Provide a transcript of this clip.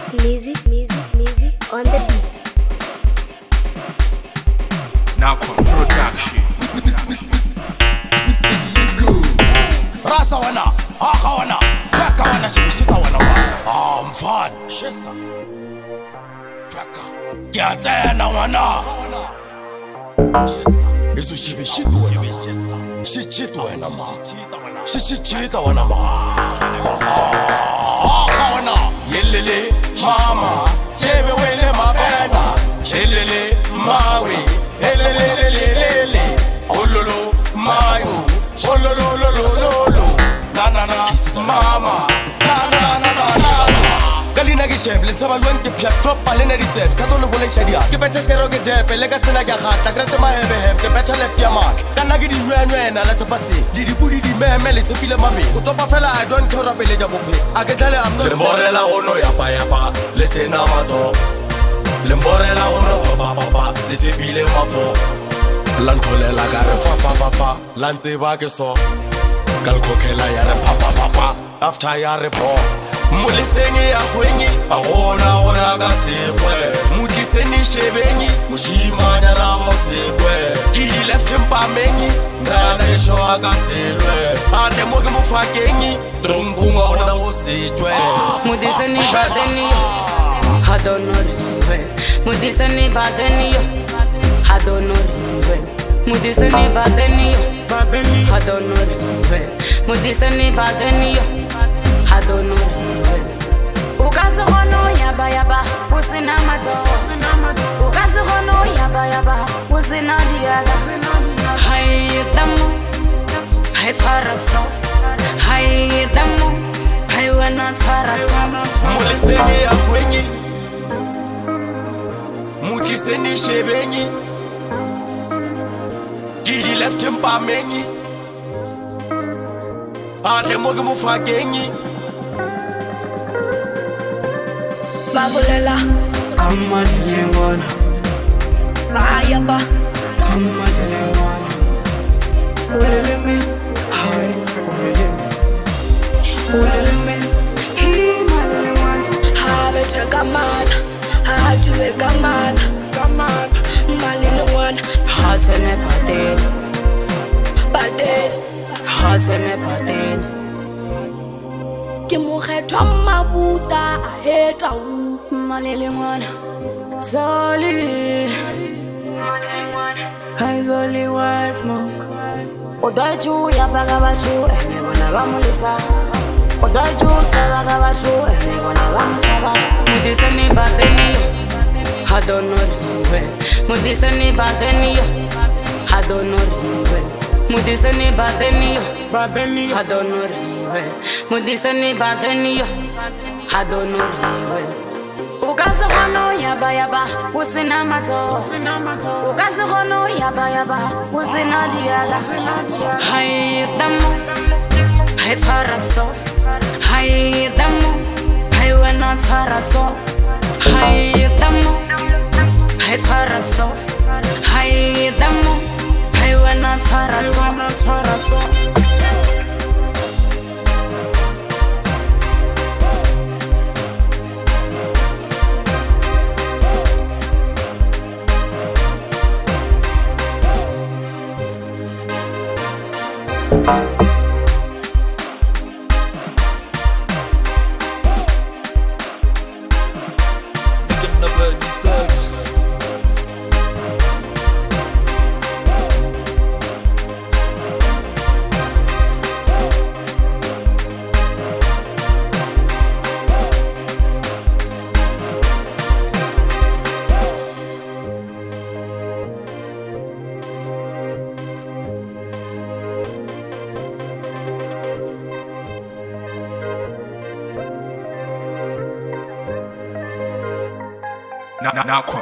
Smeezy on the beat. Naqua production. Rasa wana, aha wana, tweka wana, shebeshista wana wana. Mfan, shesa. Tweka. Kiatena wana. Shesa. Isu shebeshita wana. Shichita wana ma. Shichita wana ma. Aha wana. Yelele mama, shebe wele mabena. Yelele mawe, elelelelelele. Ololo mayo. Olololololo, na na na, mama, na na na na na. Kalina ke shebe, let's have a look at drop palena return. Tato lo bole shadia. Ke better skero ke depe, lega sena ke gata. Grete ma hebe, ke better left your mark. Kana ke di nwenwena la topase. Di pudi di meme le tsepile mabe. Go topa fela I don't care pele ja bophe. A ke tlale am no. Le morela ono ya pa, le sena matso. Le morela ono ba, le tsepile mafo. Lantolela ka re fa la ntse ba ke so kalkokela ya re pa after ya re po Motliseng ya khwenyi a gona ka sekwe Motliseni shebenyi moshimanya na mo sekwe ki left mpamenyi ndana ke shoa ka selwe a te mo ke mo fakenyi trombunga ona o setwe Motliseni Patleni I don't know riwe Motliseni Patleni I don't know riwe Motliseni Patleni I don't know riwe Motliseni Patleni I don't know riwe Ukaze gono yaba usina mazo Ukaze gono yaba usina diala Hai damu hai twaraso Hai damu hai wana twaraso Motliseni ya khwenyi Motliseni shebenyi Gidi left mpamenyi ate mo ke mo fakenyi Babulela Kama nilengwana Bayaba Kama nilengwana Uleleme Hai Uleleme Hima nilengwana Habete kamata Hatuwe kamata Malile wana Hasene pateni Pateni Hasene pateni Ke Mokgethwa mabuta a heta u Malile mwana Zoli Hai Zoli white smoke Odaiju yabaga bachu ene bona bamulisa Odaiju sabaga bachu ene bona bamuchaba Motliseni Patleni I don't know riwe Motliseni Patleni I don't know riwe Motliseni Patleni I don't know riwe Motliseni Patleni I don't know riwe Ukaze gono yaba usina mazo Ukaze gono yaba usina diala Hai damu hai twaraso Hai damu hai wana twaraso Hai damu hai twaraso Hai damu hai wana twaraso Naqua.